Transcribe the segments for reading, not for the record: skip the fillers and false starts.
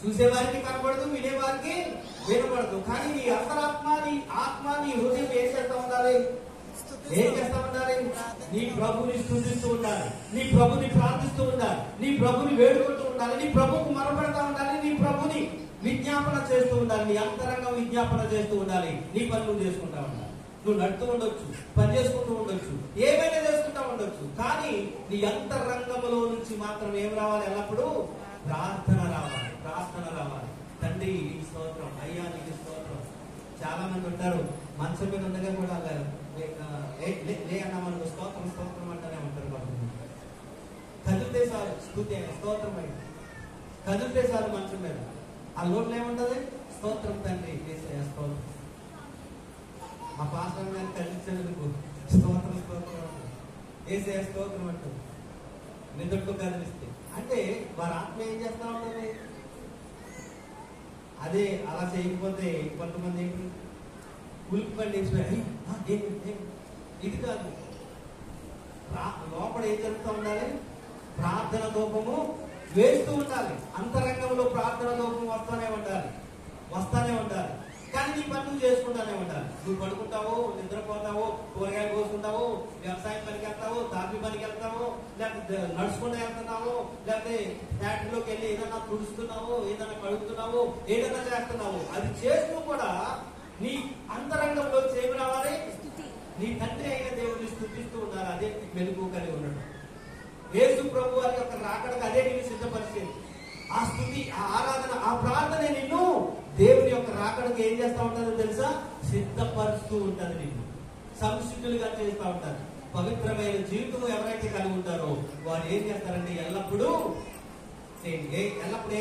చూసేవారికి కనబడదు, వినేవారికి వినబడదు. కానీ నీ అంతరాత్మ, నీ ఆత్మ, నీ హృదయం ఏం చేస్తా ఉండాలి? ఏం చేస్తా ఉండాలి? నీ ప్రభుని స్తుతిస్తూ ఉండాలి, నీ ప్రభుని ప్రార్థిస్తూ ఉండాలి, నీ ప్రభుని వేడుకుంటూ ఉండాలి, నీ ప్రభుకు మొరపెడతా ఉండాలి, నీ ప్రభుని విజ్ఞాపన చేస్తూ ఉండాలి, నీ అంతరంగం విజ్ఞాపన చేస్తూ ఉండాలి. నీ పని నువ్వు చేసుకుంటా ఉండాలి. నువ్వు నడుతూ ఉండొచ్చు, పని చేసుకుంటూ ఉండొచ్చు, ఏమైనా చేసుకుంటా ఉండొచ్చు. కానీ నీ అంతరంగంలో నుంచి మాత్రం ఏం రావాలి? ఎల్లప్పుడూ ప్రార్థన రావాలి, ప్రార్థన రావాలి. తండ్రి నీకు స్తోత్రం, అయ్యా నీకు స్తోత్రం. చాలా మంది ఉంటారు మంచం మీద ఉండగా కూడా లే అన్నా మనకు స్తోత్రం స్తోత్రం అంటూనే ఉంటారు. కదిలితే చాలు స్తుతి స్తోత్రం అయింది, కదిలితే చాలు మంచం మీద. ఆ లోపల ఏముంటది? స్తోత్రం తండ్రి, స్తోత్రం. మా పాస్టర్ గారిని కదిలించేందుకు స్తోత్రం స్తోత్రం ఏసే స్తోత్రం అంటారు. నిద్రతో కదిలిస్తే అంటే వారి ఆత్మ ఏం చేస్తా ఉంటుంది? అదే అలా చేయకపోతే కొంతమంది ఏంటి ఉలిపిపండి ఇది కాదు. లోపల ఏం జరుగుతూ ఉండాలి? ప్రార్థన దూపము వేస్తూ ఉండాలి. అంతరంగంలో ప్రార్థన దూపం వస్తూనే ఉండాలి, వస్తానే ఉండాలి. కానీ నీ పని నువ్వు చేసుకుంటానే ఉండాలి. నువ్వు పడుకుంటావో, నిద్రపోతావో, కూరగాయలు కోసుకుంటావో, వ్యవసాయం పనికి వెళ్తావో, తాపి పనికి వెళ్తావో, లేకపోతే నడుచుకుంటూ వెళ్తున్నావో, లేకపోతే ఫ్యాక్టరీలోకి వెళ్ళి ఏదైనా తుడుస్తున్నావో, ఏదైనా కడుగుతున్నావో, ఏదైనా చేస్తున్నావో, అది చేస్తూ కూడా నీ అంతరంగంలో ఏమి రావాలి? నీ తండ్రి అయిన దేవుడిని స్తుతిస్తూ ఉండాలి. అదే మెలుగు కలిగి ఉండడం. యేసు ప్రభు వారి యొక్క రాకడకు అదే నిన్ను సిద్ధపరిచేది. ఆ స్తుతి, ఆ ఆరాధన, ఆ ప్రార్థన నిన్ను దేవుని యొక్క రాకడకు ఏం చేస్తా ఉంటుందో తెలుసా? సిద్ధపరుస్తూ ఉంటుంది, నిన్ను సంసిద్ధులుగా చేస్తూ ఉంటారు. పవిత్రమైన జీవితం ఎవరైతే కలిగి ఉంటారో వారు ఏం చేస్తారంటే ఎల్లప్పుడూ ఏం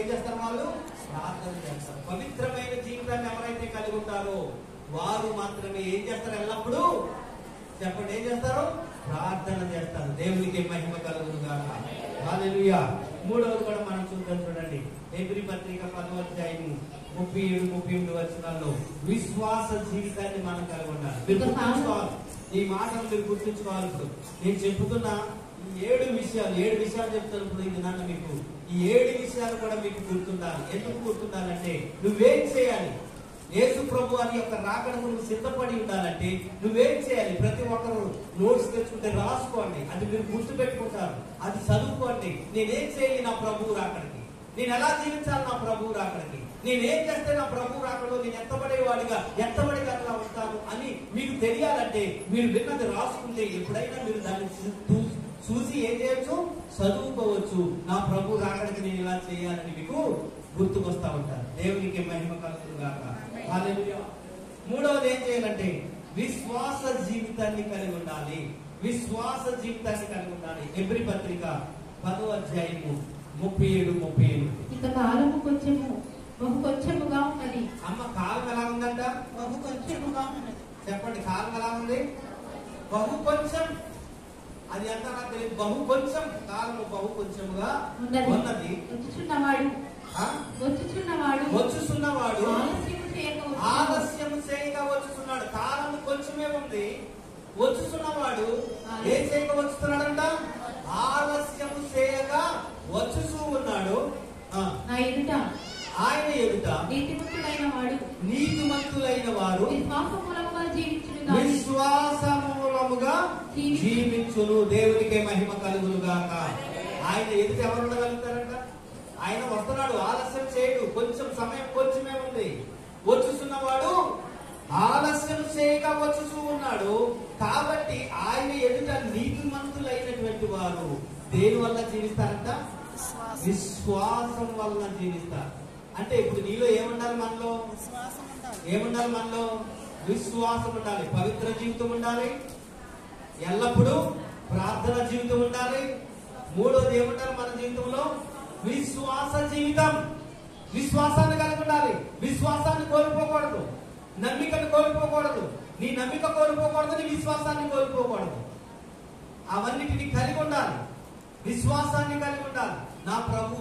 చేస్తారు? వాళ్ళు ప్రార్థన చేస్తారు. పవిత్రమైన జీవితాన్ని ఎవరైతే కలిగి ఉంటారో వారు మాత్రమే ఏం చేస్తారు? ఎల్లప్పుడూ చెప్పండి, ఏం చేస్తారు? ప్రార్థన చేస్తారు. దేవునికి మహిమ కలుగును గాక. హల్లెలూయా. మూడవది కూడా మనం చూద్దాం, చూడండి. హెబ్రీ పత్రిక 10వ అధ్యాయం 37-38 వచనాల్లో విశ్వాస జీవితాన్ని మనం కలిగి ఉండాలి. మీరు గుర్తుంచుకోవాలి, ఈ మాటలు మీరు గుర్తుంచుకోవాలి. ఇప్పుడు నేను చెబుతున్న ఈ 7 విషయాలు చెప్తాను ఇప్పుడు. ఇది నాన్న మీకు ఈ 7 విషయాలు కూడా మీకు గుర్తుండాలి. ఎందుకు గుర్తుండాలంటే నువ్వేం చేయాలి? యేసు ప్రభు వారి యొక్క రాకడకు నువ్వు సిద్ధపడి ఉండాలంటే నువ్వేం చేయాలి? ప్రతి ఒక్కరు నోట్స్ తెచ్చుకుంటే రాసుకోండి, అది మీరు గుర్తు పెట్టుకుంటారు, అది చదువుకోండి. నేనేం చేయాలి నా ప్రభువు రాకడికి? నేను ఎలా జీవించాలి నా ప్రభువు రాకడికి? నేనేం చేస్తే నా ప్రభు రాకడో నేను ఎత్తబడేదాకా ఉంటాను అని మీకు తెలియాలంటే మీరు విన్నది రాసుకుంటే ఎప్పుడైనా మీరు దాన్ని చూసి ఏం చేయొచ్చు? చదువుకోవచ్చు. నా ప్రభు రాకడికి నేను ఇలా చేయాలని మీకు గుర్తుకొస్తా ఉంటారు. దేవునికి మహిమ కలుగును గాక. హల్లెలూయా. మూడవది ఏం చేయాలంటే విశ్వాస జీవితాన్ని కలిగి ఉండాలి. విశ్వాస జీవితాన్ని కలిగి ఉండాలి. హెబ్రీ పత్రిక 10వ అధ్యాయము 37-38. ఇక కాలము బహు కొంచెముగా ఉన్నది. అమ్మ కాలం ఎలా ఉందంట? బహు కొంచెముగా ఉన్నది. చెప్పండి, కాలం ఎలా ఉంది? బహు కొంచెం. అది ఎంత నాకు తెలియదు. బహు కొంచెం, కాలము బహు కొంచెముగా ఉన్నది. వచ్చుచున్నవాడు ఆలస్యము చేయగా వచ్చుచున్నాడు. కాలము కొంచెమే ఉంది, వచ్చుచున్నవాడు ఏం చేయక వచ్చుతున్నాడంట? ఆలస్యము చేయగా వచ్చుచూ ఉన్నాడు. ఆయన ఎదుట నీతిమంతులైన వారు విశ్వాసమూలముగా జీవించును. దేవునికి మహిమ కలుగును గాక. ఆయన ఎదుట ఎవరు ఉండగలుగుతారంట? ఆయన వస్తున్నాడు, ఆలస్యం చేయడు. కొంచెం సమయం కొంచెమే ఉంది. వచ్చుచున్నవాడు ఆలస్యం చేయక వచ్చుచూ ఉన్నాడు. కాబట్టి ఆయన ఎదుట నీతిమంతులైనటువంటి వారు దేని వల్ల జీవిస్తారంట? విశ్వాసం వలన జీవిస్తారు. అంటే ఇప్పుడు నీలో ఏముండాలి? మనలో ఏముండాలి? మనలో విశ్వాసం ఉండాలి, పవిత్ర జీవితం ఉండాలి, ఎల్లప్పుడూ ప్రార్థన జీవితం ఉండాలి. మూడోది ఏముండాలి మన జీవితంలో? విశ్వాస జీవితం. విశ్వాసాన్ని కలిగి ఉండాలి. విశ్వాసాన్ని కోల్పోకూడదు, నమ్మికను కోల్పోకూడదు. నీ నమ్మిక కోల్పోకూడదు, నీ విశ్వాసాన్ని కోల్పోకూడదు. అవన్నిటిని కలిగి ఉండాలి. విశ్వాసాన్ని కలిగి ఉండాలి. నా ప్రభు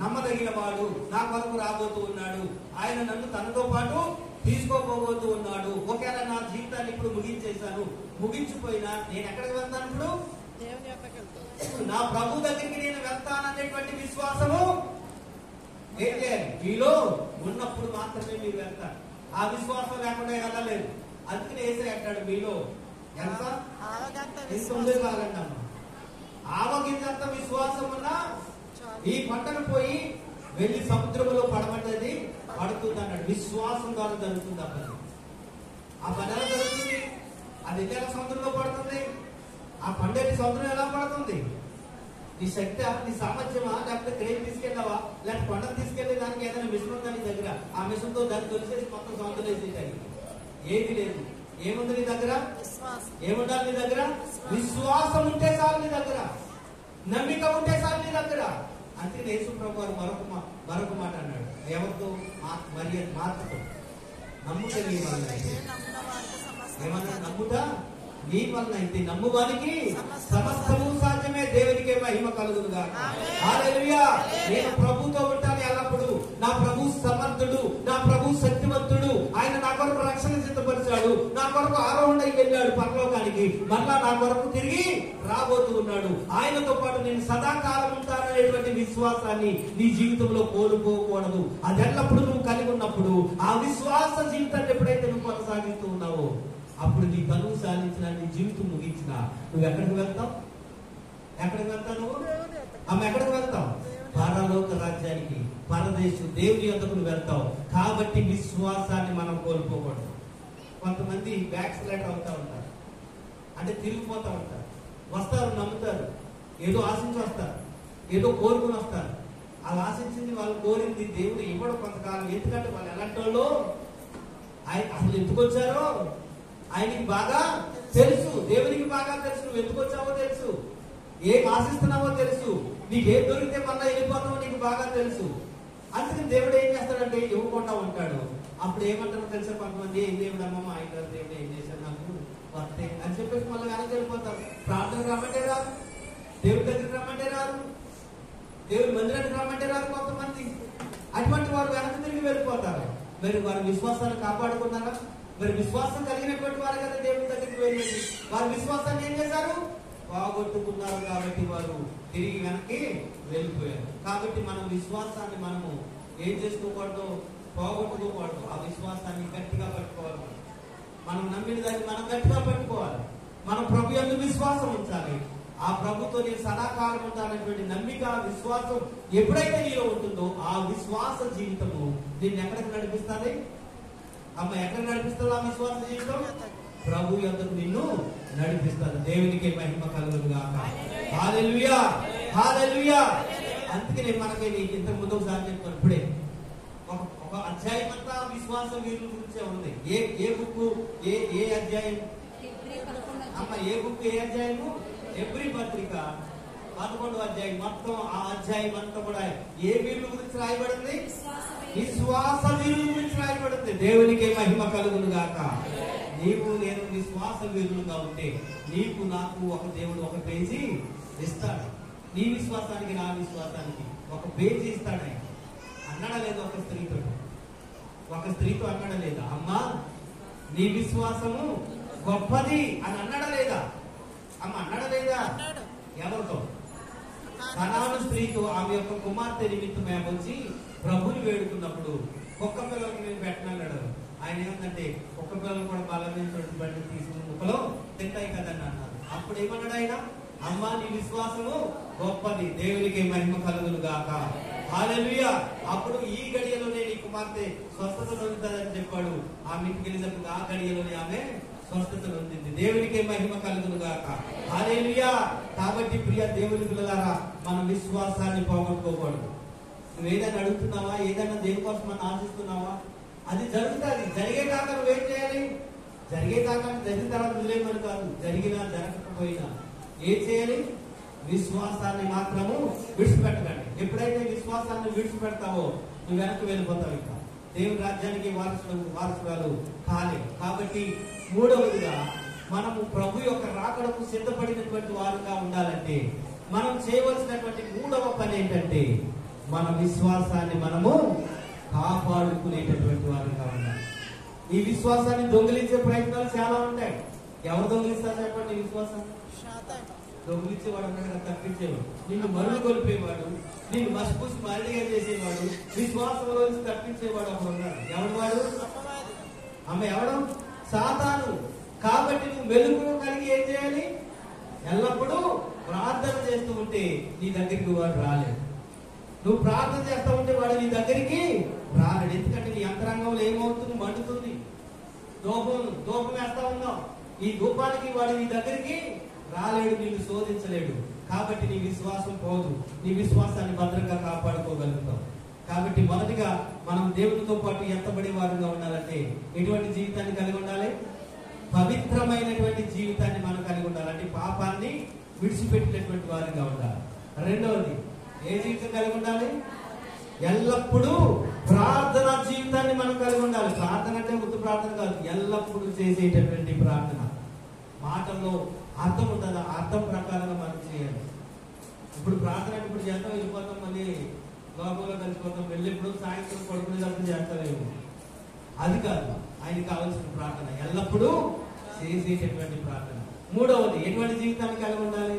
నమ్మదగిన వాడు, నా కొరకు రాబోతూ ఉన్నాడు, ఆయన నన్ను తనతో పాటు తీసుకోబోతూ ఉన్నాడు. ఒకవేళ నా జీవితాన్ని ఇప్పుడు ముగించేశాను, ముగించిపోయినా నేను ఎక్కడికి వెళ్తాను? ఇప్పుడు నా ప్రభు దగ్గరికి నేను వెళ్తాననేటువంటి విశ్వాసము ఏం చేయాలి? మీలో ఉన్నప్పుడు మాత్రమే మీరు వెళ్తారు. ఆ విశ్వాసం లేకుండా వెళ్ళలేదు. అందుకనే యేసయ్య అంటాడు, మీలో ఎంత ఉంది కాదండి అమ్మ, ఆవగింజంత విశ్వాసం ఉన్నా ఈ పంటను పోయి వెళ్ళి సముద్రంలో పడమంటది పడుతుంది అన్నాడు. విశ్వాసం ద్వారా జరుగుతుంది ఆ పని. ఆ పని ఎలా జరుగుతుంది? అది ఎలా సముద్రంలో పడుతుంది? ఆ పండేటి సముద్రం ఎలా పడుతుంది? నీ శక్తి, నీ సామర్థ్యమా, లేకపోతే క్రేన్ తీసుకెళ్ళావా, లేకపోతే కొండను తీసుకెళ్లే దానికి ఏదైనా మిషన్ ఉందా నీ దగ్గర? ఆ మిషన్ తో దాన్ని తొలిసేసి మొత్తం సముద్రం వేసేటాయి. ఏది లేదు. ఏముంది నీ దగ్గర? ఏముండాలి నీ దగ్గర? విశ్వాసం ఉంటే చాలు నీ దగ్గర, నమ్మిక ఉంటే చాలు నీ దగ్గర. అంటే యేసు ప్రభు వారు మరొక మాట అన్నాడు. ఎవరితో? మరి మార్పుతో నమ్ముట నీ వలన అయితే. ఏమన్నా? నమ్ముట నీ వలన అయితే, నమ్మువానికి సమస్తము సాధ్యమే. దేవునికే మహిమ కలుగునుగా. హల్లెలూయా. నేను ప్రభుతో ఉంటాను ఎల్లప్పుడు. నా ప్రభు సమర్థుడు, నా ప్రభు శక్తివంతుడు. ఆయన నా కొరకు రక్షణ సిద్ధపరిచాడు, నా కొరకు ఆరోహణై వెళ్ళాడు పరలోకానికి, మళ్ళా నా కొరకు తిరిగి రాబోతూ ఉన్నాడు. ఆయనతో పాటు నేను సదాకాలం ఉంటాననేటువంటి విశ్వాసాన్ని నీ జీవితంలో కోల్పోకూడదు. అది ఎల్లప్పుడు నువ్వు కలిగి ఉన్నప్పుడు, ఆ విశ్వాస జీవితాన్ని ఎప్పుడైతే నువ్వు కొనసాగిస్తూ ఉన్నావో, అప్పుడు నీ తనువు సాధించిన, నీ జీవితం ముగించిన, నువ్వు ఎక్కడికి వెళ్తావు? ఎక్కడికి వెళ్తావు నువ్వు? అమ్మ ఎక్కడికి వెళ్తావు? పరలోక రాజ్యానికి, పరదేశం, దేవుని యొద్దకు నువ్వు వెళ్తావు. కాబట్టి విశ్వాసాన్ని మనం కోల్పోకూడదు. కొంతమంది బ్యాక్ స్లైడర్ అవుతా ఉంటారు, అంటే తిరిగిపోతా ఉంటారు. వస్తారు, నమ్ముతారు, ఏదో ఆశించి వస్తారు, ఏదో కోరుకుని వస్తారు. వాళ్ళు ఆశించింది, వాళ్ళు కోరింది దేవుడు ఇవ్వడం కొంతకాలం. ఎందుకంటే వాళ్ళు ఎలాంటి వాళ్ళు, అసలు ఎందుకు వచ్చారో ఆయనకి బాగా తెలుసు, దేవునికి బాగా తెలుసు. నువ్వు ఎందుకు వచ్చావో తెలుసు, ఏం ఆశిస్తున్నావో తెలుసు, నీకు ఏం దొరికితే మళ్ళీ వెళ్ళిపోతావో నీకు బాగా తెలుసు. అందుకని దేవుడు ఏం చేస్తాడంటే ఇవ్వకుండా ఉంటాడు. అప్పుడు ఏమంటారో తెలుసా కొంతమంది, ఏం దేవుడు అమ్మమ్మ ఆయన దేవుడు ఏం చేశాడు నాకు వస్తే అని చెప్పేసి మళ్ళీ వెనక్కి వెళ్ళిపోతారు. ప్రార్థనకు రమ్మంటే రారు, దేవుడి దగ్గరికి రమ్మంటే రారు, దేవుడి మందిరానికి రమ్మంటే రారు కొంతమంది. అటువంటి వారు వెనక్కి తిరిగి వెళ్ళిపోతారు. మరి వారి విశ్వాసాన్ని కాపాడుకున్నారా? మరి విశ్వాసం కలిగినటువంటి వారు కదా దేవుడి దగ్గరికి వెళ్ళేది. వారి విశ్వాసాన్ని ఏం చేశారు? పోగొట్టుకున్నారు. కాబట్టి వారు తిరిగి వెనక్కి వెళ్ళిపోయారు. కాబట్టి మనం విశ్వాసాన్ని మనము ఏం చేసుకోకూడదు, పోగొట్టుకోకూడదు. ఆ విశ్వాసాన్ని గట్టిగా పట్టుకోవాలి. మనం నమ్మిన దాన్ని మనం గట్టిగా పట్టుకోవాలి. మనం ప్రభు యందు విశ్వాసం ఉంచాలి. ఆ ప్రభుతో నేను సదాకాలం ఉంటానటువంటి నమ్మిక, విశ్వాసం ఎప్పుడైతే నీలో ఉంటుందో, ఆ విశ్వాస జీవితము దీన్ని ఎక్కడికి నడిపిస్తుంది? అమ్మ ఎక్కడ నడిపిస్తుంది ఆ విశ్వాస జీవితం? ప్రభు యొద్దకు నిన్ను నడిపిస్తారు. దేవునికి మహిమ కలుగును గాక. హల్లెలూయా, హల్లెలూయా. అందుకనే మనకి ఇంత ముందు ఒకసారి చెప్తాను. ఇప్పుడే ఒక అధ్యాయం అంతా విశ్వాస వీరుల గురించే ఉంది. ఏ బుక్, ఏ అధ్యాయం అమ్మ? ఏ బుక్, ఏ అధ్యాయము? ఎబ్రీ పత్రిక 11వ అధ్యాయం. మొత్తం ఆ అధ్యాయం అంతా కూడా ఏ వీరుల గురించి రాయబడింది? విశ్వాస వీరుల గురించి రాయబడింది. దేవునికి మహిమ కలుగును గాక. నీవు నేను విశ్వాస వీరులుగా ఉంటే నీకు నాకు ఒక దేవుడు ఒక పేజీ ఇస్తాడు. నీ విశ్వాసానికి నా విశ్వాసానికి ఒక పేజీ ఇస్తాడు. ఆయన అన్నాడా లేదా? ఒక స్త్రీతో అన్నాడా లేదా? అమ్మా నీ విశ్వాసము గొప్పది అని అన్నాడా లేదా? అమ్మ అన్నాడా లేదా? ఎవరితో? కనాను స్త్రీతో ఆమె యొక్క కుమార్తె నిమిత్తం వచ్చి ప్రభుని వేడుకున్నప్పుడు కుక్క పిల్లలకి నేను పెట్టనన్నాడు. ఆయన ఏమంటే కుక్క పిల్లలు కూడా బలమైనటువంటి బండి తీసుకుని ముక్కలో తింటాయి కదని అన్నారు. అప్పుడు ఏమన్నాడు ఆయన? అమ్మా నీ విశ్వాసము గొప్పది, దేవునికి మహిమ కలుగును గాక. హల్లెలూయా. అప్పుడు ఈ గడియలోనే నీ కుమార్తె స్వస్థత పొందుతుందని చెప్పాడు. ఆమె ఇంటికి వెళ్ళినప్పుడు ఆ గడియలోనే ఆమె స్వస్థత పొందింది. దేవునికి మహిమ కలుగును గాక. హల్లెలూయా. కాబట్టి ప్రియ దేవుని పిల్లలారా, మన విశ్వాసాన్ని పోగొట్టుకోకూడదు. నువ్వు ఏదైనా అడుగుతున్నావా, ఏదైనా దేనికోసం మనం ఆశిస్తున్నావా, అది జరుగుతుంది. జరిగేదాకా నువ్వేం చేయాలి? జరిగేదాకా జరిగిన తర్వాత వదిలేమని కాదు, జరిగినా జరగకపోయినా ఏం చేయాలి? విశ్వాసాన్ని మాత్రము విడిచిపెట్టకండి. ఎప్పుడైతే విశ్వాసాన్ని విడిచిపెడతావో నువ్వు వెనక్కి వెళ్ళిపోతావు. ఇంకా దేవుని రాజ్యానికి వారసురాలు కాలే. కాబట్టి మూడవదిగా మనము ప్రభు యొక్క రాకడకు సిద్ధపడినటువంటి వారుగా ఉండాలంటే మనం చేయవలసినటువంటి మూడవ పని ఏంటంటే మన విశ్వాసాన్ని మనము కాపాడుకునేటటువంటి వారుగా ఉండాలి. ఈ విశ్వాసాన్ని దొంగిలించే ప్రయత్నాలు చాలా ఉంటాయి. ఎవరు దొంగిలిస్తారు చెప్పండి? విశ్వాసాన్ని దొంగిలించేవాడు అన్నాడు, తప్పించేవాడు. నిన్ను మరుగు కొలిపేవాడు, నిన్ను మసిపూసి మరడిగా చేసేవాడు, విశ్వాసంలో నుంచి తప్పించేవాడు ఒకడు ఉన్నాడు. ఎవడు వాడు? అమ్మ ఎవడు? సాతాను. కాబట్టి నువ్వు మెలుగు కలిగి ఏం చేయాలి? ఎల్లప్పుడూ ప్రార్థన చేస్తూ ఉంటే నీ దగ్గరికి వాడు రాలేడు. నువ్వు ప్రార్థన చేస్తూ ఉంటే వాడు నీ దగ్గరికి రాలేడు. ఎందుకంటే నీ అంతరంగంలో ఏమవుతుంది? మండుతుంది. దూపం వేస్తా ఉన్నావు. ఈ ధూపానికి వాడు నీ దగ్గరికి రాలేడు, నిన్ను శోధించలేడు. కాబట్టి నీ విశ్వాసం పోదు, నీ విశ్వాసాన్ని భద్రంగా కాపాడుకోగలుగుతావు. కాబట్టి మొదటిగా మనం దేవునితో పాటు ఎత్తబడే వారుగా ఉండాలంటే ఎటువంటి జీవితాన్ని కలిగి ఉండాలి? పవిత్రమైనటువంటి జీవితాన్ని మనం కలిగి ఉండాలి. అంటే పాపాన్ని విడిచిపెట్టినటువంటి వారుగా ఉండాలి. రెండవది, ఏ జీవితం కలిగి ఉండాలి? ఎల్లప్పుడూ ప్రార్థన జీవితాన్ని మనం కలిగి ఉండాలి. ప్రార్థన అంటే ఉత్తు ప్రార్థన కాదు, ఎల్లప్పుడూ చేసేటటువంటి ప్రార్థన. మాటల్లో అర్థం ఉంటుంది, అర్థం ప్రకారంగా మనం చేయాలి. ఇప్పుడు ప్రార్థన ఇప్పుడు చేస్తాం, వెళ్ళిపోతాం, మళ్ళీ లోకంలో కలిసిపోతాం, వెళ్ళిప్పుడు సాయంత్రం పడుకునేటప్పుడు చేస్తామేమో. అది కాదు ఆయనకి కావాల్సిన ప్రార్థన, ఎల్లప్పుడూ చేసేటటువంటి ప్రార్థన. మూడవది, ఎటువంటి జీవితాన్ని కలిగి ఉండాలి?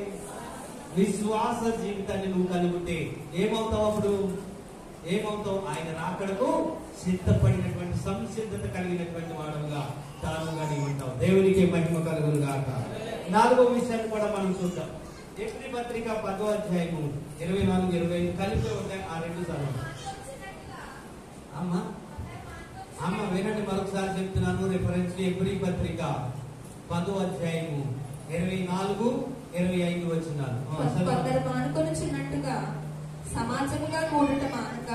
విశ్వాస జీవితాన్ని నువ్వు కలిగి ఉంటే ఏమవుతావు? అప్పుడు ఏమవుతావు? ఆయన రాకడకు సిద్ధపడినటువంటి సంసిద్ధత కలిగినటువంటి వాడుగా తానుగా నీవు ఉంటావు. దేవునికి మహిమ కలుగును గాక. నాలుగవ విషయాన్ని కూడా మనం చూద్దాం. ఎఫ్రీ పత్రిక 10వ అధ్యాయము 24-25 కలిపి ఉంటాయి. ఆ రెండు సార్లు అమ్మ వినండి, మరొకసారి చెప్తున్నాను. రిఫరెన్స్ ఎఫ్రీ పత్రిక 10వ అధ్యాయము 24-25 వచనాలు. కొందరు మానుకొనుచున్నట్టుగా సమాజముగా కూడట మానక,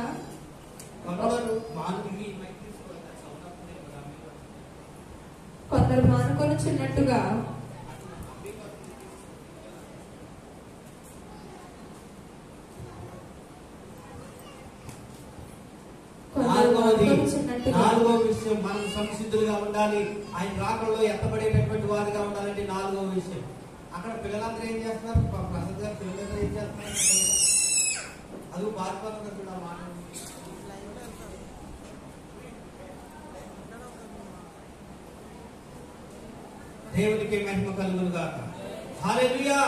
కొందరు మానుకొనుచున్నట్టుగా నాలుగో విషయం, మనం సంసిద్ధులుగా ఉండాలి. ఆయన రాకడలో ఎత్తబడేటటువంటి వారిగా ఉండాలంటే నాలుగో విషయం. అక్కడ పిల్లలందరూ ఏం చేస్తున్నారు? ప్రసాద్ గారు పిల్లలందరూ ఏం చేస్తున్నారు? అది పారిపోతున్నారు కూడా మాట. దేవునికి మహిమ కలుగును గాక. హల్లెలూయా,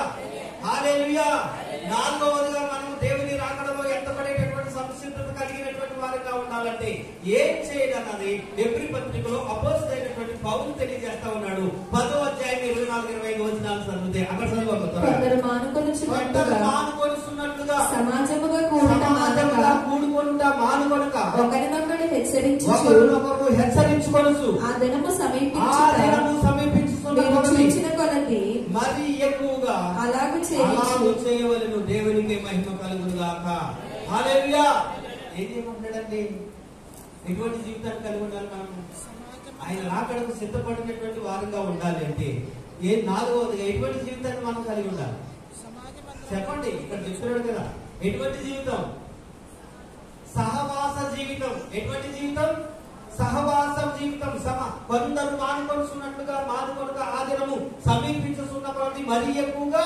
హల్లెలూయా. నాలుగవదిగా మనం దేవుని రాకడలో ఎత్తబడేటటువంటి సంసిద్ధత కలిగినటువంటి వారిగా ఉండాలంటే ఏం చేయాలన్నది ఎఫ్రీ పత్రికలో అపోస్తలుడైనటువంటి పౌలు తెలియజేస్తా ఉన్నాడు. 10వ అధ్యాయం 24-25 వచనాలు చదివితే అక్కడ కొందరు మానుకొనుచున్నట్టుగా సమాజముగా కూడుకొనుట మానుకొనక ఒకరినొకరు హెచ్చరించుకొనుచు ఆ దినము సమీపించిన కొలది మరి ఎక్కువగా అలాగూ చేయవలెను. దేవునికి మహిమ కలుగును గాక. హల్లెలూయా. ఏం చేయమంటాడండి? ఎటువంటి జీవితాన్ని కలిగి ఉండాలి మనం? ఆయన రాకడకు సిద్ధపడినటువంటి వారంగా ఉండాలి అంటే నాలుగవదిగా ఎటువంటి జీవితాన్ని మనం కలిగి ఉండాలి? చెప్పండి. ఇక్కడ చెప్తున్నాడు కదా, ఎటువంటి జీవితం? సహవాస జీవితం. ఎటువంటి జీవితం? సహవాసం జీవితం. కొందరు మానుకొనుచున్నట్లుగా ఆ దినము సమీపించుతున్న ప్రతి మరీ ఎక్కువగా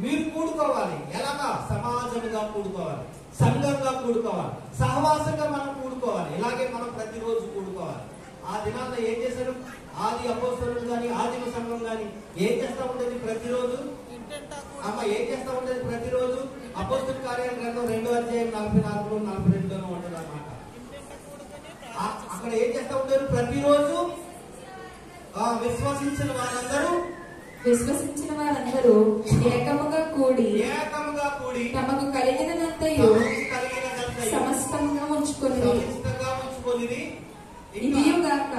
మీరు కూడుకోవాలి. ఎలాగా? సమాజంగా కూడుకోవాలి, సంఘంగా కూడుకోవాలి, సహవాసంగా మనం కూడుకోవాలి. ఇలాగే మనం ప్రతిరోజు కూడుకోవాలి. ఆ దినాల్లో ఏం చేశారు? ఆది అపోస్తలులు కానీ ఆదిమ సంఘం కానీ ఏం చేస్తా ఉండేది ప్రతిరోజు? ఏం చేస్తా ఉండేది ప్రతిరోజు? అపోస్తల కార్యాల గ్రంథం 2వ అధ్యాయం 44-42 ఉంటుంది అన్నమాట. అక్కడ ఏం చేస్తా ఉండేది? ప్రతిరోజు విశ్వసించిన వారందరూ ఏకముగా కూడి తమకు కలిగినంతయు సమస్తంగా ఉంచుకొనిరి. ఇదియుగాక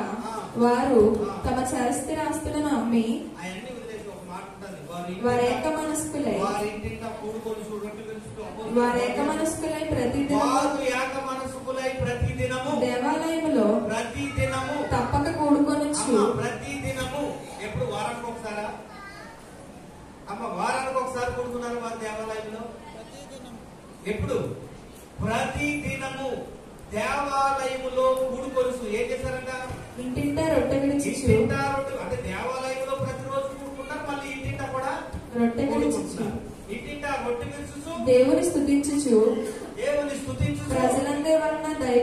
వారు తమ చరస్థిరాస్తులను అమ్మి వారేక మనస్కులై ప్రతిదినము దేవాలయములో తప్పక కూడుకొనొచ్చు. ప్రతిదినము. ఎప్పుడు? వారానికి ఒకసారా? వారానికి ఒకసారి కూడుకున్నారు వారు దేవాలయంలో. ఎప్పుడు? ప్రతిదినము దేవాలయములో కూడుకొలుసు. ఏం చేశారంట? ఇంటింటా రొట్టె విడిచి. అంటే దేవాలయంలో ప్రతిరోజు కూడుకుంటారు, మళ్ళీ ఇంటింటా కూడా రొట్టె విడిచి ఇంటింటా రొట్టె విడిచి దేవుని స్తుతించుచు ప్రజలందరి వలన దయ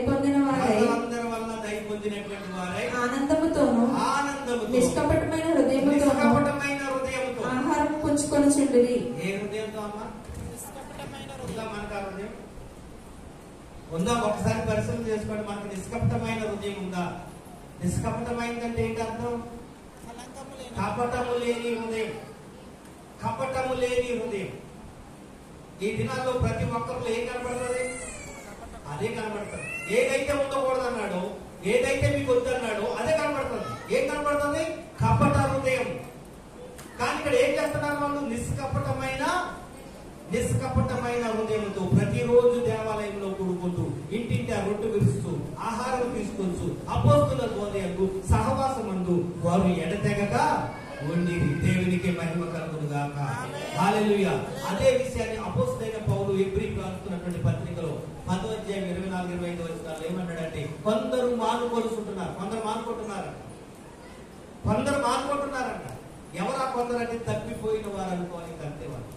పొందినటువంటి వారై ఆనందముతోను నిష్కపటమైన హృదయముతోను ఆహారం పుచ్చుకొని చేసుకొనుచుండిరి. ఏ హృదయంతో అమ్మా? ఉందా మనకు ఆ హృదయం? ఉందా? ఒకసారి పరిశీలన చేసుకోండి. మనకు నిష్కపటమైన హృదయం ఉందా? నిష్కపటమైందంటే ఏంటి అర్థం? కపటము లేని హృదయం. కపటము లేని హృదయం. ఈ దినాల్లో ప్రతి ఒక్కరిలో ఏం కనబడుతుంది? అదే కనబడుతుంది. ఏదైతే ఉండకూడదన్నాడో, ఏదైతే మీకు వద్దన్నాడో అదే కనబడుతుంది. ఏం కనబడుతుంది? కపట హృదయం. కానీ ఇక్కడ ఏం చేస్తున్నారు వాళ్ళు? నిష్కపటమైన హృదయంతో ప్రతిరోజు దేవాలయంలో కూడుకుంటూ ఇంటింటి ఆ రొట్టె విరుస్తూ ఆహారం తీసుకొచ్చు అపోస్తుల బోధయందు సహవాసమందు వారు ఎడతెగక ఉండిరి. దేవునికి మహిమ కలుగును గాక. హల్లెలూయా. అదే విషయాన్ని అపోస్తలుడైన పౌలు హెబ్రీయులకు రాస్తున్నటువంటి పత్రికలో 10వ అధ్యాయం 24-25 వచనాల్లో ఏమన్నాడంటే, కొందరు మానుకొలుసుకుంటున్నారు. కొందరు మానుకుంటున్నారంట. ఎవరా కొందరు అంటే తప్పిపోయిన వారు అనుకోవాలి. అంతేవారు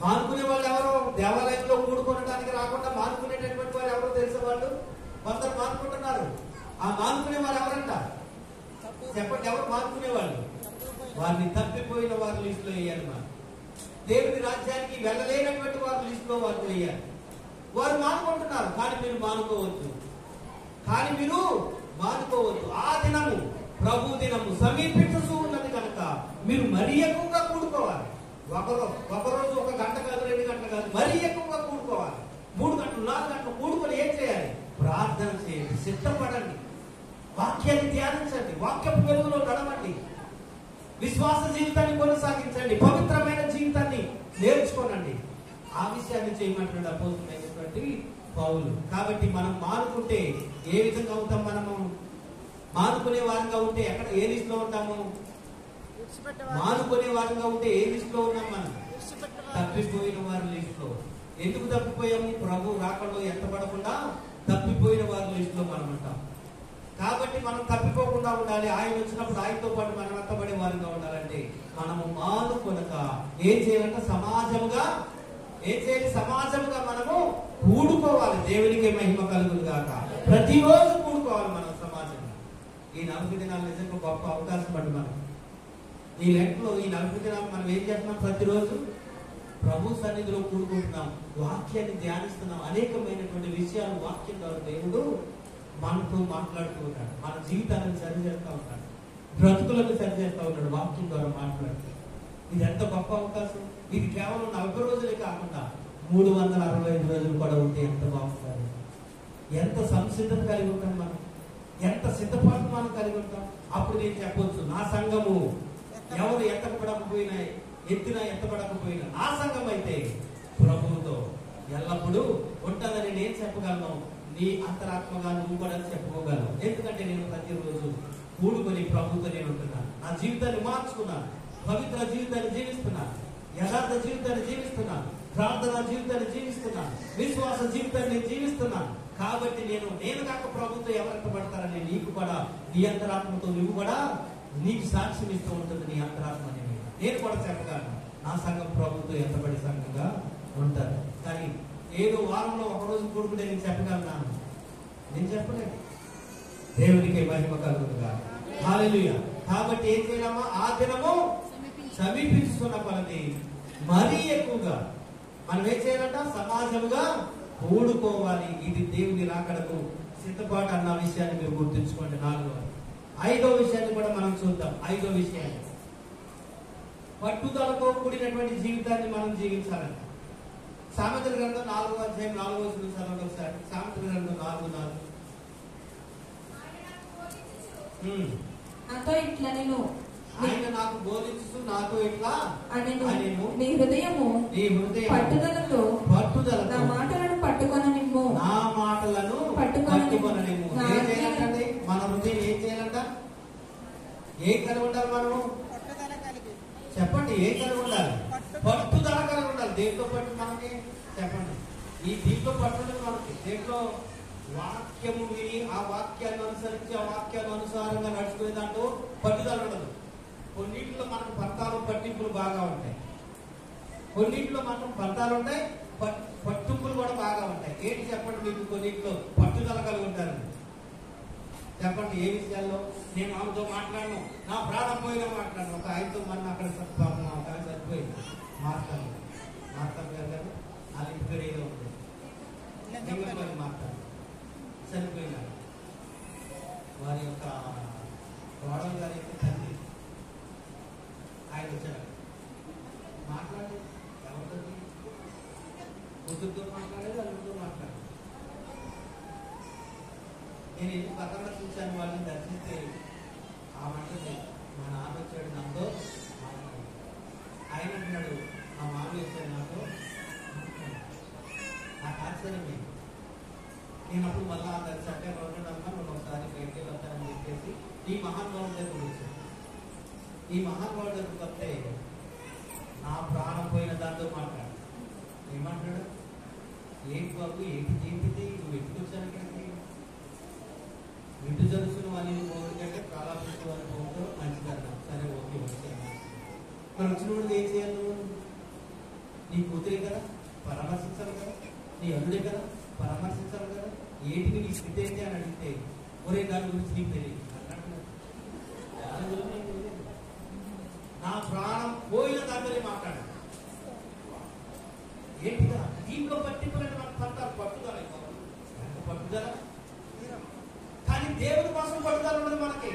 మానుకునే వాళ్ళు ఎవరో? దేవాలయంలో కూడుకోవడానికి రాకుండా మానుకునేటటువంటి వారు ఎవరో తెలిసే వాళ్ళు కొందరు మానుకుంటున్నారు. ఆ మానుకునే వారు ఎవరంట? చెప్పండి, ఎవరు మానుకునే వాళ్ళు? వారిని తప్పిపోయిన వారి లిస్ట్ లో వేయాలి. మనం దేవుని రాజ్యానికి వెళ్ళలేనటువంటి వారి లిస్ట్ లో వారిని వేయాలి. వారు మానుకుంటున్నారు, కానీ మీరు మానుకోవద్దు. ఆ దినము ప్రభు దినము సమీపించుతూ ఉన్నది కనుక మీరు మరీ ఎక్కువగా కూడుకోవాలి. ఒకరోజు 1 గంట కాదు, 2 గంటలు కాదు, మరీ ఎక్కువగా కూడుకోవాలి. 3 గంటలు 4 గంటలు కూడుకొని ఏం చేయాలి? ప్రార్థన చేయండి, సిద్ధపడండి, వాక్యాన్ని ధ్యానించండి, వాక్యపు వెలుగులో నడవండి, విశ్వాస జీవితాన్ని కొనసాగించండి, పవిత్రమైన జీవితాన్ని నేర్చుకోనండి. ఆ విషయాన్ని చేయమంటున్నాడు అపోస్తలుడైనటువంటి పౌలు. కాబట్టి మనం మానుకుంటే ఏ విధంగా అవుతాం? మనము మానుకునే వారంగా ఉంటే ఎక్కడ ఏ లిస్ట్ లో ఉంటాము? మానుకునే వారంగా ఉంటే ఏ లిస్ట్ లో ఉన్నాం? మనం తప్పిపోయిన వారి లిస్ట్ లో. ఎందుకు తప్పిపోయాము? ప్రభు రాకడలో ఎత్తబడకుండా తప్పిపోయిన వారి లిస్ట్ లో మనం ఉంటాం. కాబట్టి మనం తప్పిపోకుండా ఉండాలి. ఆయన వచ్చినప్పుడు ఆయనతో పాటు మనం ఎత్తబడే వారిగా ఉండాలంటే మనము మానుకొనక ఏం చేయాలంటే సమాజముగా మనము కూడుకోవాలి. దేవునికి మహిమ కలుగును గాక. ప్రతిరోజు కూడుకోవాలి మనం సమాజంగా. ఈ 40 దినాలు నిజంగా గొప్ప అవకాశం పడి మనం ఈ లెక్కలో ఈ 40 దినాలు మనం ఏం చేస్తున్నాం? ప్రతిరోజు ప్రభు సన్నిధిలో కూడుకుంటున్నాం, వాక్యాన్ని ధ్యానిస్తున్నాం. అనేకమైనటువంటి విషయాలు వాక్యం ద్వారా దేవుడు మనతో మాట్లాడుతూ ఉంటాడు. మన జీవితాలను సరిచేస్తూ ఉంటాడు, బ్రతుకులను సరిచేస్తూ ఉంటాడు వాక్యం ద్వారా మాట్లాడుతూ. ఇది ఎంత గొప్ప అవకాశం! ఇది కేవలం 40 రోజులే కాకుండా 365 రోజులు కూడా ఉంటే ఎంత బాగుంటుంది! ఎంత సంసిద్ధత కలిగి ఉంటాం మనం, ఎంత సిద్ధపాటు మనం కలిగి ఉంటాం. అప్పుడు నేను చెప్పొచ్చు, నా సంఘము ఎవరు ఎత్తపడకపోయినా నా సంఘం అయితే ప్రభువుతో ఎల్లప్పుడూ ఉంటుందని నేను చెప్పగలను. నీ అంతరాత్మగా నువ్వు కూడా చెప్పుకోగలవు. ఎందుకంటే నేను ప్రతిరోజు కూడుకొని ప్రభువుతో నేను ఉంటున్నాను. నా జీవితాన్ని మార్చుకున్నాను, పవిత్ర జీవితాన్ని జీవిస్తున్నాను, యథార్థ జీవితాన్ని జీవిస్తున్నాను, ప్రార్థన జీవితాన్ని జీవిస్తున్నాను, విశ్వాస జీవితాన్ని జీవిస్తున్నాను. కాబట్టి నేను కాక ప్రభుత్వం ఎవరికి పడతారని నీకు కూడా నీ అంతరాత్మతో నువ్వు కూడా నీకు సాక్ష్యం ఇస్తూ ఉంటుంది. నీ ఆత్మ నేను కూడా చెప్పగలను, నా సంఘం ప్రభుత్వం ఎంతబడి సంఘంగా ఉంటారు. కానీ ఏదో వారంలో ఒకరోజు కూడుకుంటే నేను చెప్పగలను? నేను చెప్పలేదు. దేవునికి మహిమ కలుగునుగా. హల్లెలూయా. కాబట్టి ఏం చేయాలమ్మా? ఆ దినము సమీపించుకున్న కొలది మరీ ఎక్కువగా మనం ఏం చేయాలంట? సమాజముగా కూడుకోవాలి. ఇది దేవుని రాకడకు సిద్ధపాటు అన్న విషయాన్ని మీరు గుర్తుంచుకోండి. 4వ 5వ విషయాన్ని కూడా మనం చూద్దాం. 5వ విషయాన్ని పట్టుదలతో కూడినటువంటి జీవితాన్ని మనం జీవించాలంట. సామెతల గ్రంథం 4వ అధ్యాయం 4వ వచనం చదవండి ఒకసారి. సామెతల గ్రంథం 4:4. నాతో ఇట్లా నేను ఆయన నాకు బోధించు, నాతో ఇట్లా అనెను, నీ హృదయము పట్టుదలతో నా మాటలను పట్టుకొననిమ్ము. నా మాటలను పట్టుకొననిమ్ము. ఏం చేయాలంటే మన హృదయం ఏం చేయాలంట? ఏం కలిగి ఉండాలి మనము? చెప్పండి, ఏం కలిగి ఉండాలి? పట్టుదల కలిగి ఉండాలి. దేంట్లో పట్టు మనకి? చెప్పండి. ఈ దీంట్లో పట్టుదల మనకి దేంట్లో? వాక్యము విని ఆ వాక్యాన్ని అనుసరించి ఆ వాక్యాన్ని అనుసారంగా నడుచుకునే దాంట్లో పట్టుదల ఉండదు. కొన్నింటిలో మనకు పంతాలు పట్టింపులు బాగా ఉంటాయి, కొన్నింటిలో మనకు పంతాలు ఉంటాయి, పట్టింపులు కూడా బాగా ఉంటాయి. ఏంటి చెప్పండి? మీకు కొన్నింటిలో పట్టుదల కలిగి ఉంటారు. చెప్పండి ఏ విషయాల్లో? నేను ఆమెతో మాట్లాడను, నా ప్రాణం పోయినా మాట్లాడను. ఒక ఆయనతో మన అక్కడ చనిపోయింది. మార్తాను గారు కదా, వాళ్ళ ఇంటి పేరు ఏదో ఉంది, ఎంగపల్లి మార్తాను చనిపోయినారు. వారి యొక్క కోడలు గారి యొక్క తండ్రి ఆయన వచ్చారు. మాట్లాడి ఎవరితో, కూతురుతో మాట్లాడేది, అల్లుడితో మాట్లాడేది. నేను ఎందుకు పక్కన చూశాను, వాళ్ళని దర్శిస్తే ఆ మాటది మా నాన్న వచ్చాడు నాతో మాట్లాడు. ఆయన అంటున్నాడు మా మామూలు వచ్చాడు నాతో. నాకు ఆశ్చర్యమే. నేను అప్పుడు మళ్ళీ ఆ దర్శక రోడ్డమ్మా నువ్వు ఒకసారి బయటికి వెళ్తానని చెప్పేసి ఈ మహానుభావుడి దగ్గర వచ్చాను. ఈ మహానుభావుడి దగ్గరికి వస్తే నా ప్రాణం పోయిన దాంతో మాట్లాడు. ఏమంటాడు, ఏంటి బాబు, ఏంటిది నువ్వు ఎట్టుకొచ్చాను ఇక్కడికి, ఇంటి జరుసుకున్న వాళ్ళని పోవడం కంటే ప్రారంభించిన వాళ్ళని పోవడం మంచిదన్నా. సరే ఓకే వచ్చాను. మరి వచ్చినప్పుడు ఏం చేయాలి నువ్వు? నీ కూతురే కదా పరామర్శించాలి కదా, నీ అల్లుడే కదా పరామర్శించాలి కదా, ఏంటి నీ స్థితి ఏంటి అని అడిగితే ఒరే దాని గురించి నీకు తెలియదు అన్నట్టు. నా ప్రాణం పోయిన దాంతో మాట్లాడాలి. ఏంటిగా దీంట్లో పట్టింపులంటే మనకు పట్టుదల పట్టుదల, కానీ దేవుడి కోసం పట్టుదల ఉండదు మనకి.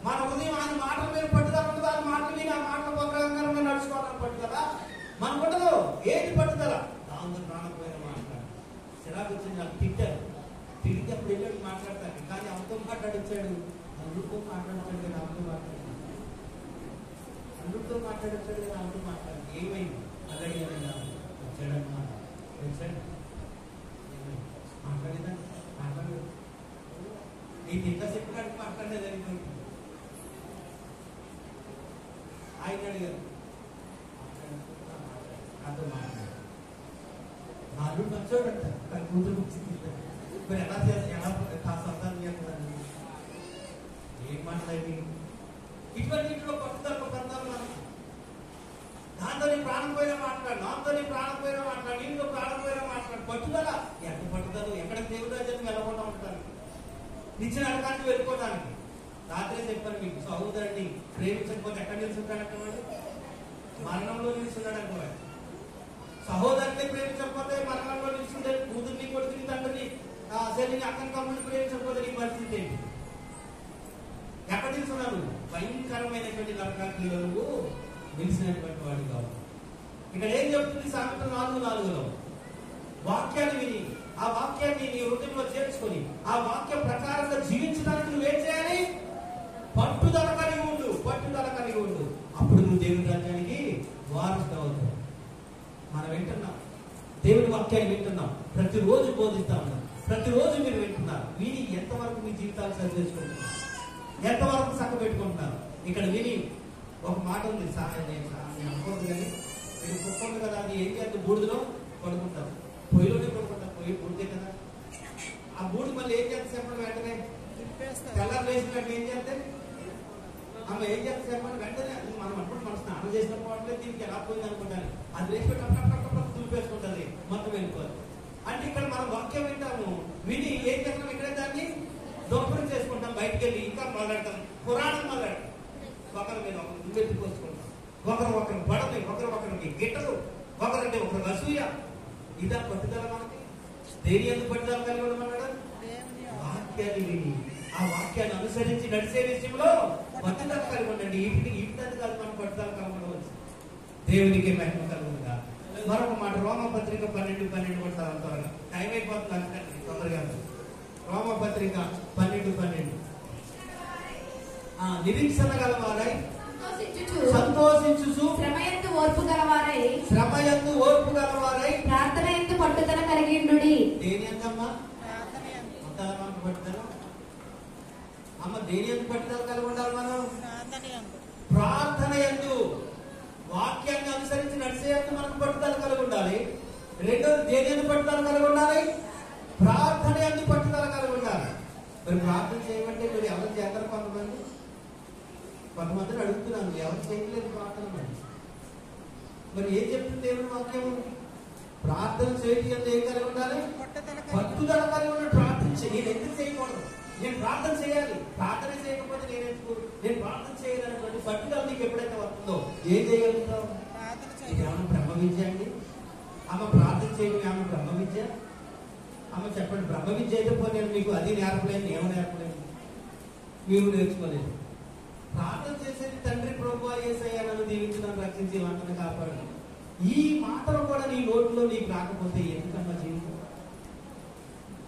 మన ఉదయం ఆయన మాటల మీద పట్టుదల ఉండదు, ఆయన మాటలు మీద ఆ మాటల ప్రకారంగా నడుచుకోవాలని పట్టుదల మనకు ఉండదు. ఏది పట్టుదల? దాంతో ప్రాణం పోయిన మాట్లాడు. చిరాకు వచ్చింది, నాకు తిట్టారు. తిరిగి అప్పుడు వెళ్ళాడు మాట్లాడతాను, కానీ అమ్మతో మాట్లాడించాడు, అల్లుడితో మాట్లాడించాడు కదా, అమ్మతో మాట్లాడాడు, అల్లుడితో మాట్లాడించాడు కదా, అమ్మతో మాట్లాడాడు. ఏమైంది అల్లడి వచ్చాడమ్మా, వచ్చాడు మాట్లాడేదా మాట్లాడలేదు. నీకు ఇంత చెప్పినట్టు మాట్లాడలేదు అనుకుంటుంది. ఆయన అడిగారు నాతో మాట్లాడారు. నా అల్లుడు మంచోడంట, కానీ కూతురు మరి ఎలా ఎలా సంతానం చేస్తాను, ఏం మాట్లాడి ఇటువంటి ఇంట్లో పట్టుదల పడతారు మనకి. దాంతో నీ ప్రాణం పోయినా మాట్లాడు, నాతో నీ ప్రాణం పోయినా మాట్లాడు, నీతో ప్రాణం పోయినా మాట్లాడు. పట్టుదల ఎంత పట్టుదల, ఎక్కడ దేవుడు రాజ్యాన్ని వెళ్ళకుండా ఉంటాను, నిచ్చిన అడగానికి వెళ్ళిపోవడానికి. రాత్రి చెప్పాను మీకు, సహోదరుడిని ప్రేమించకపోతే ఎక్కడ నిలుచుంటాడంటే వాడు మరణంలో నిలుచున్నాడు అనుకోవాలి. సహోదరుని ప్రేమించకపోతే మరణంలో నిలుచుంటే, కూతుర్ని కొడుకుని తండ్రిని చెల్లిని అక్కని కమ్ముని ప్రేమించకపోతే నీ పరిస్థితి ఏంటి? ఎక్కడ నిలుచున్నాడు? భయంకరమైనటువంటి నరకాగ్నిలో నువ్వు నిలిచినటువంటి వాడు కాదు. ఇక్కడ ఏం చెప్తుంది సామెత 4:4లో? వాక్యాన్ని విని ఆ వాక్యాన్ని నీ హృదయంలో చేర్చుకొని ఆ వాక్య ప్రకారంగా జీవించడానికి నువ్వేం చేయాలి? పట్టుదల కలిగి ఉండు, పట్టుదల కలిగి ఉండు. అప్పుడు నువ్వు దేవుని రాజ్యానికి వారసుడు అవుతావు. మనం వింటున్నాం, దేవుని వాక్యాన్ని వింటున్నాం, ప్రతిరోజు బోధిస్తా ఉన్నాం, ప్రతిరోజు మీరు వింటున్నారు. విని ఎంతవరకు మీ జీవితాలు సరి చేసుకుంటున్నారు, ఎంతవరకు చక్క పెట్టుకుంటున్నారు? ఇక్కడ విని ఒక మాట ఉంది, నేను అనుకోదు కానీ మీరు కుక్కుంది కదా, అది ఏం చేస్తే బూడిదలో పడుకుంటారు, పొయ్యిలోనే పడుకుంటారు, పొయ్యి బూడిదే కదా. ఆ బూడి మళ్ళీ ఏం చేస్తే చెప్పండి, వెంటనే తెల్లారు వేసినట్టు ఏం చేస్తే అమ్మ ఏం చేస్తే చెప్పండి, వెంటనే మనం అప్పుడు మనం స్నానం చేసినప్పుడు దీనికి ఎలా పోయింది అనుకుంటాను, అది వేసిపెట్టి తులిపేసుకుంటుంది, మొత్తం వెళ్ళిపోదు. అంటే ఇక్కడ మనం వాక్యం వింటాము, విని ఏం చేస్తాం, ఇక్కడే దాన్ని దొంగలు చేసుకుంటాం, బయటికి వెళ్ళి ఇంకా మొదలెడతాం, పురాణం మొదలెడతాం, ఒకరి మీద ఒకరు దుమ్మెత్తిపోసుకుంటాం, ఒకరు పడని, ఒకరికి గిట్టరు, ఒకరంటే ఒకరు అసూయ. ఇదా పట్టుదల మనకి? దేని ఎందుకు పట్టుదల కలిగి ఉండమన్నాడు? వాక్యాన్ని విని ఆ వాక్యాన్ని అనుసరించి నడిచే విషయంలో పట్టుదల కలిగి ఉండండి. ఇటుదంత కాదు మనం పట్టుదల కలిగి ఉండవచ్చు. దేవునికి మహిమ కలుగుతుందా? మరొక మాట, రోమపత్రిక 12:12 కొడతారు త్వరగా, టైం అయిపోతుంది అనుకండి తొందరగా. రోమపత్రిక 12:12 నిరీక్షణ గలవారై సంతోషించుచు శ్రమయందు ఓర్పు గలవారై ప్రార్థనయందు పట్టుదల కలిగి ఉండుడి. దేని ఎంతమ్మా పట్టుదల? అమ్మ దేని ఎందు పట్టుదల కలిగి ఉండాలి మనం? ప్రార్థన యందు, వాక్యాన్ని అనుసరించి నడిచేందుకు మనకు పట్టుదల కలిగి ఉండాలి. రెండోది దేని ఎందు పట్టుదల కలిగి ఉండాలి? ప్రార్థన యందు పట్టుదల కలిగి ఉండాలి. మరి ప్రార్థన చేయమంటే మీరు ఎవరు చేస్తారు? కొంతమందిని అడుగుతున్నాను, ఎవరు చేయలేదు ప్రార్థన. మరి ఏం చెప్తుంది దేవుని వాక్యము? ప్రార్థన చేయడం ఏం కలిగి ఉండాలి? పట్టుదల కలిగి ఉన్న ప్రార్థన నేను ఎందుకు చేయకూడదు? నేను ప్రార్థన చేయాలి, ప్రార్థన చేయకపోతే నేను ప్రార్థన చేయాలనేటువంటి పట్టుదల నీకు ఎప్పుడైతే వస్తుందో ఏం చేయగలుగుతావు? ఇది ఏమన్నా బ్రహ్మ విద్య అండి? ఆమె ప్రార్థన చేయడం ఏమన్నా బ్రహ్మ విద్య? ఆమె చెప్పండి, బ్రహ్మ విద్య అయితే నేను మీకు అది నేర్పలేను, ఏమో నేర్పలేను, మీరు నేర్చుకోలేదు. ప్రార్థన చేసేది తండ్రి ప్రభువా యేసయ్యా నన్ను దీవించడం రక్షించి నన్ను కాపాడు. ఈ మాటలు కూడా నీ నోట్లో నీకు రాకపోతే ఎందుకమ్మా జీవితం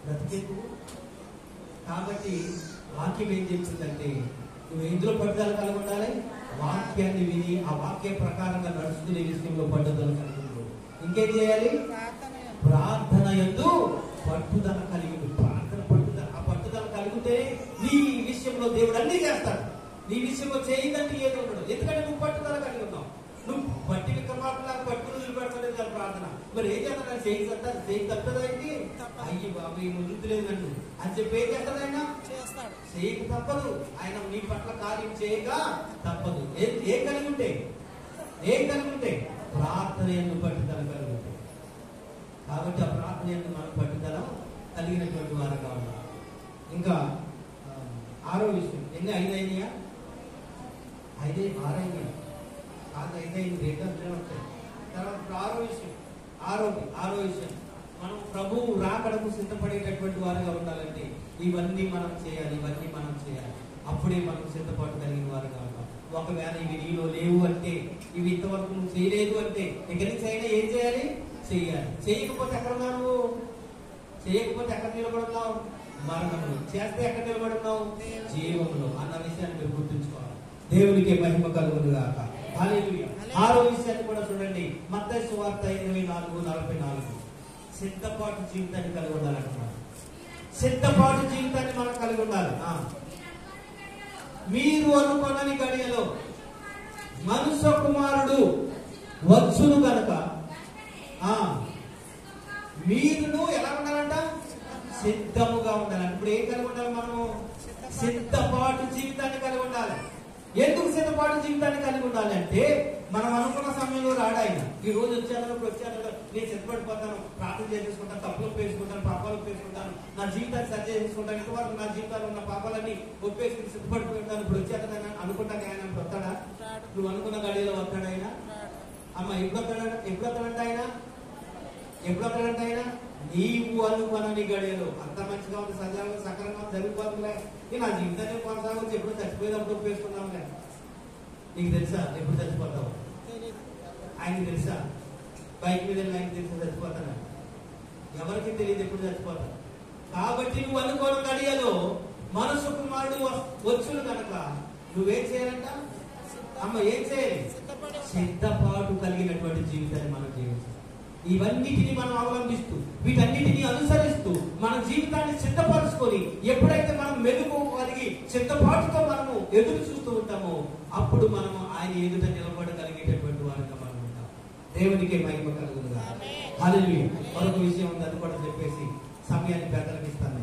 బ్రతికేందుకు? కాబట్టి వాక్యం ఏం చెప్తుందంటే నువ్వు ఎందులో పట్టుదల కలిగి ఉండాలి? వాక్యాన్ని విని ఆ వాక్య ప్రకారంగా నడుచుకునే విషయంలో పట్టుదల కలిగి ఉండు. ఇంకేం చేయాలి? ప్రార్థన యందు పట్టుదల కలిగి ఉండు. ప్రార్థన పట్టుదల, ఆ పట్టుదల కలిగితే నీ విషయంలో దేవుడు అన్ని చేస్తాడు. నీ విషయంలో చేయదంటే ఏదో ఉండదు. ఎందుకంటే నువ్వు పట్టుదల కలిగి ఉన్నావు. నువ్వు బట్టి విక్రమార్కులాగా పట్టుకుని నిలబెడతాడు కదా ప్రార్థన. మరి ఏం చేస్తాడు? చేయి తప్పదైంది, అయ్యి బాబు ఈ ముందులేదు నన్ను అని చెప్పి ఏం చేస్తాడు? ఆయన చేయక తప్పదు. ఆయన నీ పట్ల కార్యం చేయక తప్పదు. ఏం కలిగి ఉంటే ప్రార్థన ఎందుకు పట్టుదల కలిగి ఉంటే. కాబట్టి ఆ ప్రార్థన ఎందుకు మనం పట్టుదల కలిగినటువంటి వారుగా ఉన్నాం. ఇంకా 6వ విషయం, ఎన్ని 5 అయినాయా? 6 అయినాయా? కాదు, 5 అయింది. తర్వాత 6వ విషయం, మనం ప్రభువు రాకడకు సిద్ధపడేటటువంటి వారుగా ఉండాలంటే ఇవన్నీ మనం చేయాలి. అప్పుడే మనం సిద్ధపాటు కలిగిన వారుగా ఉంటాం. ఒకవేళ ఇవి నీలో లేవు అంటే, ఇవి ఇంతవరకు నువ్వు చేయలేదు అంటే ఇక్కడి నుంచి అయినా ఏం చేయాలి? చేయకపోతే ఎక్కడ ఉన్నావు? చేయకపోతే ఎక్కడ నిలబడున్నావు? మరణంలో. చేస్తే ఎక్కడ నిలబడున్నావు? జీవంలో అన్న విషయాన్ని మీరు గుర్తుంచుకోవాలి. దేవునికి మహిమ కలుగును గాక. హల్లెలూయా. 6వ విషయాన్ని కూడా చూడండి, మత్తయి సువార్త 24:44. సిద్ధపాటు జీవితాన్ని కలిగి ఉండాలంటున్నారు. సిద్ధపాటు జీవితాన్ని మనం కలిగి ఉండాలి. మీరు అనుకొనని గడియలో మనుష్య కుమారుడు వచ్చును గనుక మీరును ఎలా ఉండాలంట? సిద్ధముగా ఉండాలి. ఇప్పుడు ఏం కలిగి ఉండాలి? మనము సిద్ధపాటు జీవితాన్ని కలిగి ఉండాలి. ఎందుకు సిద్ధపాటు జీవితాన్ని కలిగి ఉండాలి అంటే, మనం అనుకున్న సమయంలో రాడాయన. ఈ రోజు వచ్చాను, నేను సిద్ధపడిపోతాను, ప్రార్థన చేసుకుంటాను, తప్పులు పేసుకుంటాను, పాపాలు పేసుకుంటాను, నా జీవితాన్ని సరి చేసుకుంటాను, ఇంతవరకు నా జీవితాల్లో ఉన్న పాపాలన్నీ ఒప్పేసుకుని సిద్ధపడిపోతాను, ఇప్పుడు వచ్చేదని అనుకుంటాను. ఆయన వస్తాడా? నువ్వు అనుకున్న గడిలో వస్తాడు ఆయన? అమ్మ ఎప్పుడు వస్తాడంటే ఆయన నీవు అనుకునని గడియలో అంత మంచిగా ఉంది, సజావుగా సక్రంగా జరిగిపోతుందిలే, నా జీవితాన్ని కొనసాగొచ్చు, ఎప్పుడు చచ్చిపోయేటప్పుడు ఒప్పేసుకుందాంలే. నీకు తెలుసా ఎప్పుడు చచ్చిపోతావు? ఆయనకి తెలుసా? బైక్ మీద ఆయనకి తెలుసా చచ్చిపోతాను? ఎవరికి తెలియదు ఎప్పుడు చచ్చిపోతాను. కాబట్టి నువ్వు అనుకోని గడియలో మనుష్య కుమారుడు వచ్చును కనుక నువ్వేం చేయాలంట? అమ్మ ఏం చేయాలి? సిద్ధపాటు కలిగినటువంటి జీవితాన్ని మనం జీవించాలి. ఇవన్నిటిని మనం అవలంబిస్తూ, వీటన్నిటిని అనుసరిస్తూ మన జీవితాన్ని సిద్ధపరచుకొని ఎప్పుడైతే మనం మెలుగు కలిగి సిద్ధపాటుతో మనము ఎదురు చూస్తూ ఉంటామో అప్పుడు మనము ఆయన ఎదుట నిలబడగలిగేటటువంటి వారిగా మనం ఉంటాం. దేవునికి మహిమ కలుగునుగా. హల్లెలూయా. మరొక విషయం ఉంది, అది కూడా చెప్పేసి సమయాన్ని పెద్దలకు ఇస్తాను.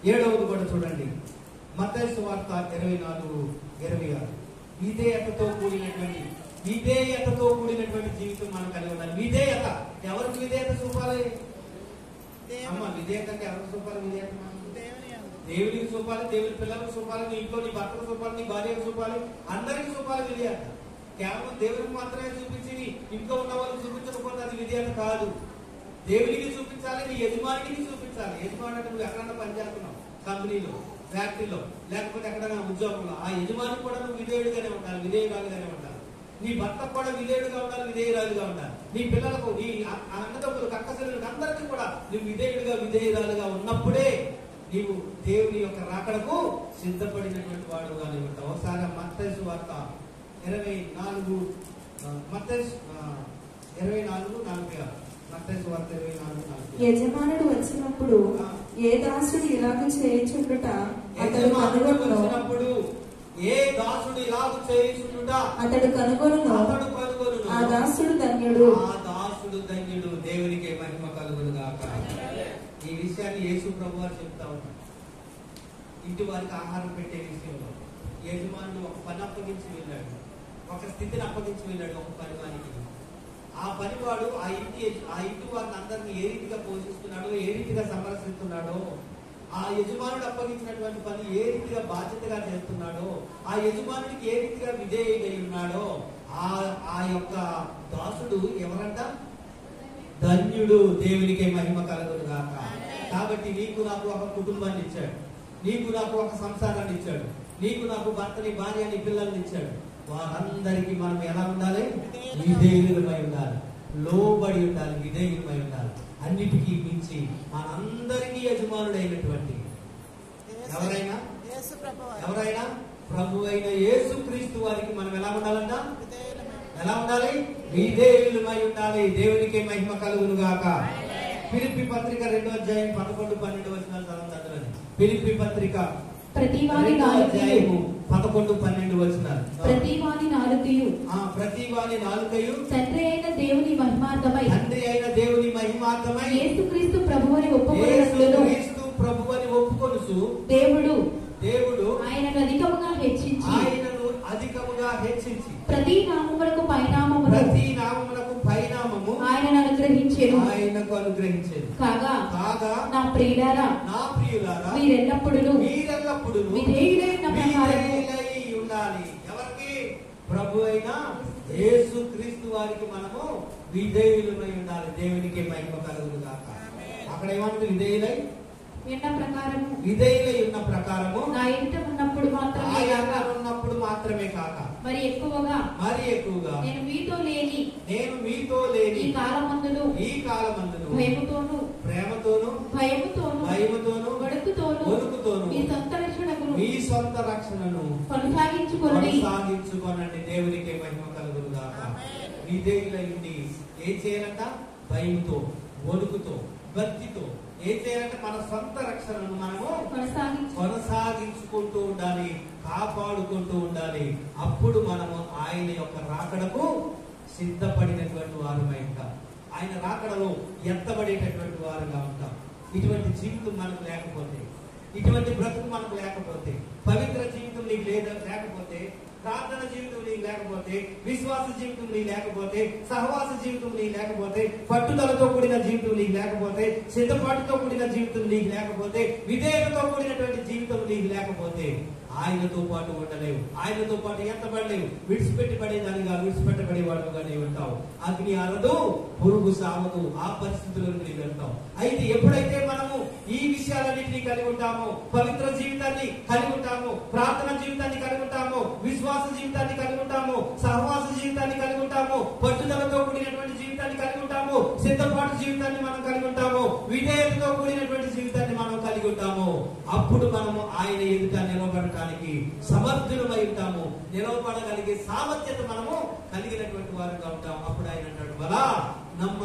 7వది కూడా చూడండి, మత్తయి సువార్త 24:26. విధేయతతో కూడినటువంటి జీవితం మనం కలిగి ఉండాలి. విధేయత. ఎవరికి విధేయత చూపాలి? అమ్మ విధేయత అంటే ఎవరికి చూపాలి? విధేయత దేవునికి చూపాలి, దేవుని పిల్లలకు చూపాలి, నీ ఇంట్లో నీ భర్తకు చూపాలి, నీ భార్యకు చూపాలి, అందరికీ చూపాలి విధేయత. కేవలం దేవునికి మాత్రమే చూపించి ఇంట్లో ఉన్న వాళ్ళకి చూపించకపోతే అది విధేయత కాదు. దేవునికి చూపించాలి, నీ యజమానికి చూపించాలి. యజమాని అంటే నువ్వు ఎక్కడన్నా పనిచేస్తున్నావు, కంపెనీలో, ఫ్యాక్టరీలో, లేకపోతే ఎక్కడైనా ఉద్యోగంలో, ఆ యజమానికి కూడా నువ్వు విధేయుడిగానే ఉండాలి, విధేయురాలుగానే ఉండాలి. నీ భర్తకు కూడా విధేయుడుగా ఉండాలి, విధేయురాలుగా ఉండాలి. నీ పిల్లలకు, నీ అన్నదమ్ములకు, అక్కచెల్లెలకు అందరికీ కూడా నువ్వు విధేయుడిగా విధేయురాలుగా ఉన్నప్పుడే నీవు దేవుని యొక్క రాకడకు సిద్ధపడినటువంటి వాడుగా ఉంటావు. ఒకసారి మత్తయి సువార్త 24:46. మత్తయి సువార్త 24:46. యజమానుడు వచ్చినప్పుడు ఏ దాసుడు ఇలాగ చేయుచుండుట అతడు కనుగొనును. ఏ దాసుడు ఇలాగ చేయుచుండుట అతడు కనుగొనును. ఆ దాసుడు ధన్యుడు. దేవునికి మహిమ కలుగును గాక. ఈ విషయాన్ని యేసు ప్రభువారు చెప్తా ఉన్నారు. ఇంటి వారికి ఆహారం పెట్టే విషయంలో యజమానుడు ఒక పని అప్పగించి వెళ్ళాడు, ఒక స్థితిని అప్పగించి వెళ్ళాడు ఒక పనివానికి. ఆ పనివాడు ఆ ఇంటి వారిని అందరినీ ఏ రీతిగా పోషిస్తున్నాడో, ఏ రీతిగా సంరక్షిస్తున్నాడో ఆ యజమానుడు అప్పగించినటువంటి పని ఏ రీతిగా బాధ్యతగా చేస్తున్నాడో, ఆ యజమానుడికి ఏ రీతిగా విధేయుడై ఉన్నాడో ఆ యొక్క దాసుడు ఎవరంట? ధన్యుడు. దేవునికి మహిమ కలుగును గాక. కాబట్టి నీకు నాకు ఒక కుటుంబాన్ని ఇచ్చాడు, నీకు నాకు ఒక సంసారాన్ని ఇచ్చాడు, నీకు నాకు భర్తని, భార్యని, పిల్లల్ని ఇచ్చాడు. వారందరికీ మనం ఎలా ఉండాలి? విధేయులమై ఉండాలి, లోబడి ఉండాలి, విధేయులమై ఉండాలి. అన్నిటికీ మించి మనందరికీ యజమానుడైనటువంటి ఎవరైనా ప్రభు అయిన యేసుక్రీస్తు వారికి మనం ఎలా ఉండాలంట? ఎలా ఉండాలి? విధేయులమై ఉండాలి. దేవునికి మహిమ కలుగును గాక. ఫిలిప్పీ పత్రిక 2వ అధ్యాయం 11-12 వచనాలు చదవండి. ఫిలిప్పీ పత్రిక 2వ అధ్యాయము 11-12 వచనాలు. ప్రతివాని నాలుకయు తండ్రి అయిన దేవుని మహిమార్థమై యేసుక్రీస్తు ప్రభువుని ఒప్పుకొనుచు దేవుడు ఆయనను అధికముగా హెచ్చించి ప్రతి నామమునకు పైనామము ఆయనకు అనుగ్రహించెను. కాగా నా ప్రియులారా మీరెల్లప్పుడూ విధేయులై ఉండాలి. ఎవరికి? ప్రభు అయిన యేసుక్రీస్తు వారికి మనము విధేయులమై ఉండాలి. దేవునికి మహిమ కలుగును గాక. అక్కడ ఏమంటుంది? విధేయులై ఉన్న ప్రకారము నా ఎదుట ఉన్నప్పుడు మాత్రమే కాక మరి ఎక్కువగా నేను మీతో లేని ఈ కాలమందును భయముతోను భయముతోను వణుకుతోను మీ సొంత రక్షణను కొనసాగించుకోనండి. దేవునికి మహిమ కలుగును గాక. విధేయులై ఉండి ఏం చేయాలంట? భయముతో, వణుకుతో, భక్తితో ఏం చేయాలంటే మన సొంత రక్షణను మనము కొనసాగించుకుంటూ ఉండాలి, కాపాడుకుంటూ ఉండాలి. అప్పుడు మనము ఆయన యొక్క రాకడకు సిద్ధపడినటువంటి వారమై ఉంటాం. ఆయన రాకడలో ఎత్తబడేటటువంటి వారుగా ఉంటాం. ఇటువంటి జీవితం మనకు లేకపోతే, ఇటువంటి బ్రతుకు మనకు లేకపోతే, పవిత్ర జీవితం నీకు లేకపోతే, ప్రార్థన జీవితం నీకు లేకపోతే, విశ్వాస జీవితం నీకు లేకపోతే, సహవాస జీవితం నీకు లేకపోతే, పట్టుదలతో కూడిన జీవితం నీకు లేకపోతే, సిద్ధపాటుతో కూడిన జీవితం నీకు లేకపోతే, విధేయతతో కూడినటువంటి జీవితం నీకు లేకపోతే ఆయనతో పాటు ఉండలేవు, ఆయనతో పాటు ఎత్తబడలేవు. విడిచిపెట్టబడేవాడుగా నీవు ఉంటావు. అగ్ని ఆరదు, పురుగు సావదు. ఆ పరిస్థితులను నీవు వెళ్తావు. అయితే ఎప్పుడైతే మనము ఈ విషయాలన్నింటినీ కలిగి ఉంటామో, పవిత్ర జీవితాన్ని కలిగి ఉంటామో, ప్రార్థన జీవితాన్ని కలిగి ఉంటామో, విశ్వాస జీవితాన్ని కలిగి ఉంటామో, సహవాస జీవితాన్ని కలిగి ఉంటామో, పట్టుదలతో కూడినటువంటి జీవితాన్ని కలిగి ఉంటామో, సిద్ధపాటు జీవితాన్ని మనం కలిగి ఉంటామో, విధేయతతో కూడినటువంటి జీవితాన్ని మనం కలిగి ఉంటామో, అప్పుడు మనము ఆయన ఎదుట నిలబడటానికి సమర్థులమై ఉంటాము. నిలబడగలిగే సామర్థ్యత మనము కలిగినటువంటి వారుగా ఉంటాం. అప్పుడు ఆయన అంటాడు, బలా నమ్మ